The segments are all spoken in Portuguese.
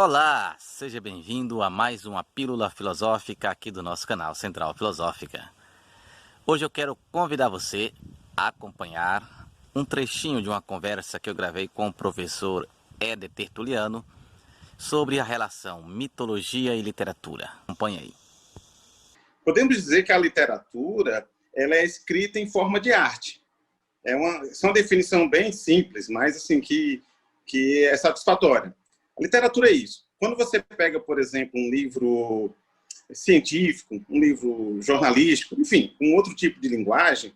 Olá, seja bem-vindo a mais uma Pílula Filosófica aqui do nosso canal Central Filosófica. Hoje eu quero convidar você a acompanhar um trechinho de uma conversa que eu gravei com o professor Éder Tertuliano sobre a relação mitologia e literatura. Acompanhe aí. Podemos dizer que a literatura ela é escrita em forma de arte. Essa é uma definição bem simples, mas assim que é satisfatória. A literatura é isso. Quando você pega, por exemplo, um livro científico, um livro jornalístico, enfim, um outro tipo de linguagem,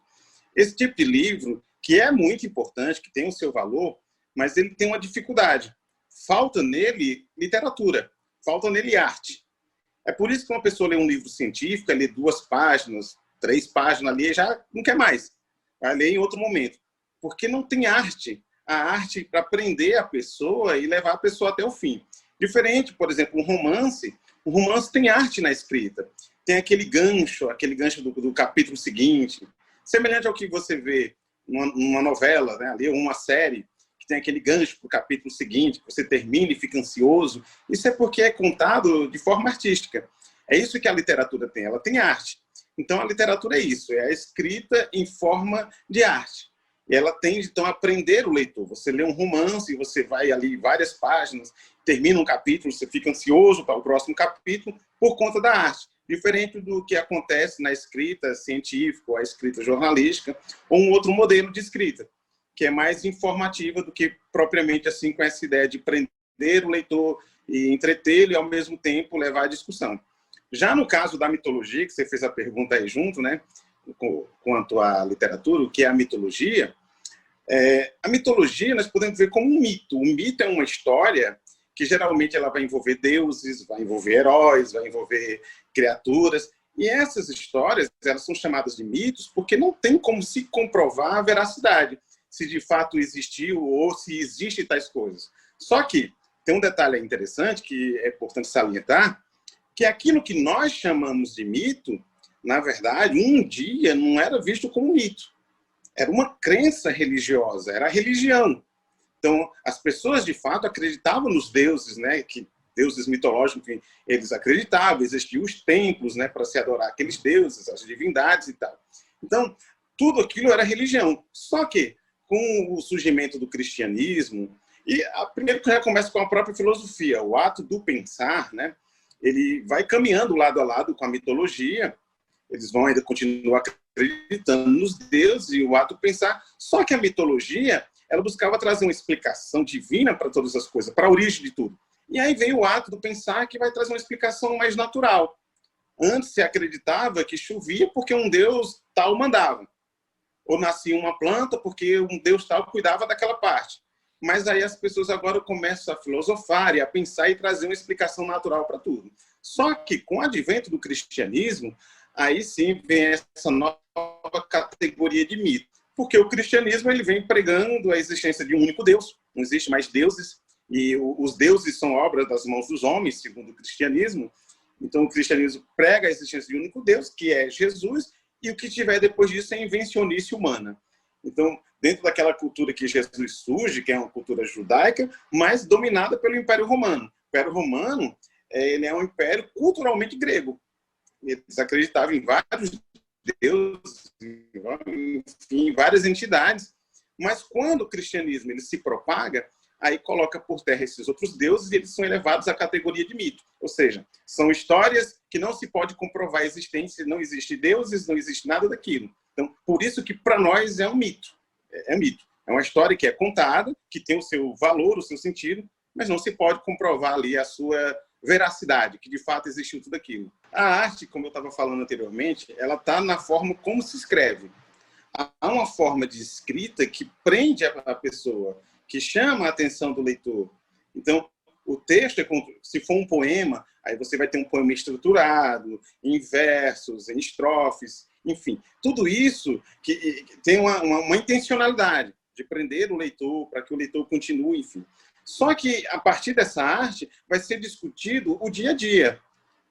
esse tipo de livro, que é muito importante, que tem o seu valor, mas ele tem uma dificuldade. Falta nele literatura, falta nele arte. É por isso que uma pessoa lê um livro científico, lê 2 páginas, 3 páginas ali, já não quer mais. Vai ler em outro momento. Porque não tem arte. A arte para prender a pessoa e levar a pessoa até o fim. Diferente, por exemplo, um romance. O romance tem arte na escrita. Tem aquele gancho do capítulo seguinte. Semelhante ao que você vê numa novela, né, ali, uma série, que tem aquele gancho para o capítulo seguinte, que você termina e fica ansioso. Isso é porque é contado de forma artística. É isso que a literatura tem. Ela tem arte. Então, a literatura é isso. É a escrita em forma de arte. E ela tende, então, a prender o leitor. Você lê um romance e você vai ali várias páginas, termina um capítulo, você fica ansioso para o próximo capítulo por conta da arte. Diferente do que acontece na escrita científica, ou a escrita jornalística, ou um outro modelo de escrita, que é mais informativa do que propriamente assim com essa ideia de prender o leitor e entretê-lo e, ao mesmo tempo, levar à discussão. Já no caso da mitologia, que você fez a pergunta aí junto, né? Quanto à literatura, o que é a mitologia nós podemos ver como um mito. Um mito é uma história que geralmente ela vai envolver deuses, vai envolver heróis, vai envolver criaturas. E essas histórias, elas são chamadas de mitos porque não tem como se comprovar a veracidade, se de fato existiu ou se existem tais coisas. Só que tem um detalhe interessante que é importante salientar, que aquilo que nós chamamos de mito, na verdade, um dia não era visto como mito. Era uma crença religiosa, era a religião. Então, as pessoas, de fato, acreditavam nos deuses, né? Que deuses mitológicos, que eles acreditavam, existiam os templos, né? Para se adorar aqueles deuses, as divindades e tal. Então, tudo aquilo era religião. Só que, com o surgimento do cristianismo, primeiro que já começa com a própria filosofia, o ato do pensar, né? Ele vai caminhando lado a lado com a mitologia. Eles vão ainda continuar acreditando nos deuses e o ato do pensar. Só que a mitologia, ela buscava trazer uma explicação divina para todas as coisas, para a origem de tudo. E aí vem o ato do pensar, que vai trazer uma explicação mais natural. Antes se acreditava que chovia porque um deus tal mandava. Ou nascia uma planta porque um deus tal cuidava daquela parte. Mas aí as pessoas agora começam a filosofar e a pensar e trazer uma explicação natural para tudo. Só que com o advento do cristianismo, aí sim vem essa nova categoria de mito. Porque o cristianismo ele vem pregando a existência de um único Deus. Não existe mais deuses. E os deuses são obras das mãos dos homens, segundo o cristianismo. Então o cristianismo prega a existência de um único Deus, que é Jesus, e o que tiver depois disso é invencionice humana. Então, dentro daquela cultura que Jesus surge, que é uma cultura judaica, mas dominada pelo Império Romano. O Império Romano ele é um império culturalmente grego. Eles acreditavam em vários deuses, enfim, várias entidades. Mas quando o cristianismo ele se propaga, aí coloca por terra esses outros deuses e eles são elevados à categoria de mito. Ou seja, são histórias que não se pode comprovar a existência, não existe deuses, não existe nada daquilo. Então, por isso que para nós é um mito. É mito. É uma história que é contada, que tem o seu valor, o seu sentido, mas não se pode comprovar ali a sua veracidade, que de fato existiu tudo aquilo. A arte, como eu estava falando anteriormente, ela está na forma como se escreve. Há uma forma de escrita que prende a pessoa, que chama a atenção do leitor. Então, o texto, se for um poema, aí você vai ter um poema estruturado, em versos, em estrofes, enfim. Tudo isso que tem uma intencionalidade de prender o leitor, para que o leitor continue, enfim. Só que, a partir dessa arte, vai ser discutido o dia a dia.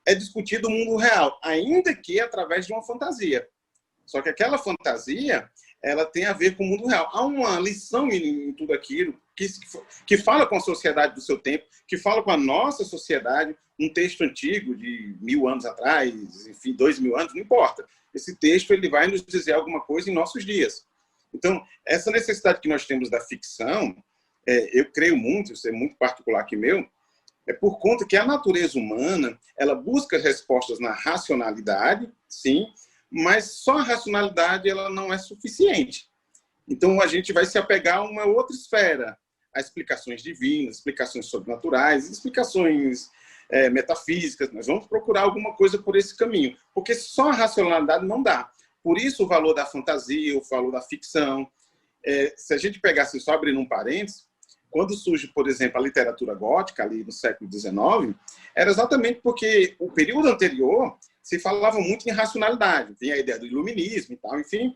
É discutido o mundo real, ainda que através de uma fantasia. Só que aquela fantasia, ela tem a ver com o mundo real. Há uma lição em tudo aquilo que fala com a sociedade do seu tempo, que fala com a nossa sociedade, um texto antigo de 1000 anos atrás, enfim, 2000 anos, não importa. Esse texto ele vai nos dizer alguma coisa em nossos dias. Então, essa necessidade que nós temos da ficção, eu creio muito, isso é muito particular aqui meu, é por conta que a natureza humana, ela busca respostas na racionalidade, sim, mas só a racionalidade ela não é suficiente. Então, a gente vai se apegar a uma outra esfera, a explicações divinas, explicações sobrenaturais, explicações metafísicas. Nós vamos procurar alguma coisa por esse caminho, porque só a racionalidade não dá. Por isso, o valor da fantasia, o valor da ficção. Se a gente pegasse só abrindo um parênteses, quando surge, por exemplo, a literatura gótica, ali no século XIX, era exatamente porque o período anterior se falava muito em racionalidade, vinha a ideia do iluminismo e tal, enfim,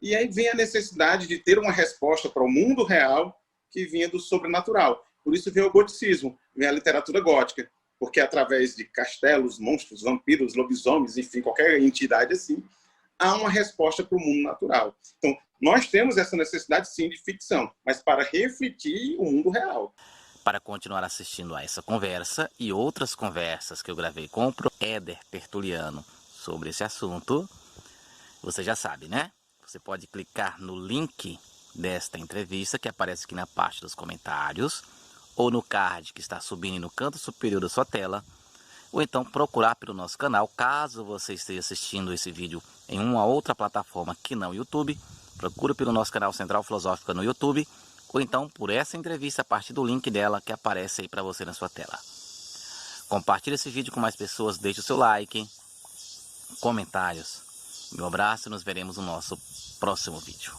e aí vem a necessidade de ter uma resposta para o mundo real que vinha do sobrenatural. Por isso vem o goticismo, vem a literatura gótica, porque através de castelos, monstros, vampiros, lobisomens, enfim, qualquer entidade assim, há uma resposta para o mundo natural. Então, nós temos essa necessidade, sim, de ficção, mas para refletir o mundo real. Para continuar assistindo a essa conversa e outras conversas que eu gravei com o Éder Tertuliano sobre esse assunto, você já sabe, né? Você pode clicar no link desta entrevista que aparece aqui na parte dos comentários, ou no card que está subindo no canto superior da sua tela, ou então procurar pelo nosso canal, caso você esteja assistindo esse vídeo em uma outra plataforma que não o YouTube, procura pelo nosso canal Central Filosófica no YouTube, ou então por essa entrevista a partir do link dela que aparece aí para você na sua tela. Compartilhe esse vídeo com mais pessoas, deixe o seu like, comentários. Meu abraço e nos veremos no nosso próximo vídeo.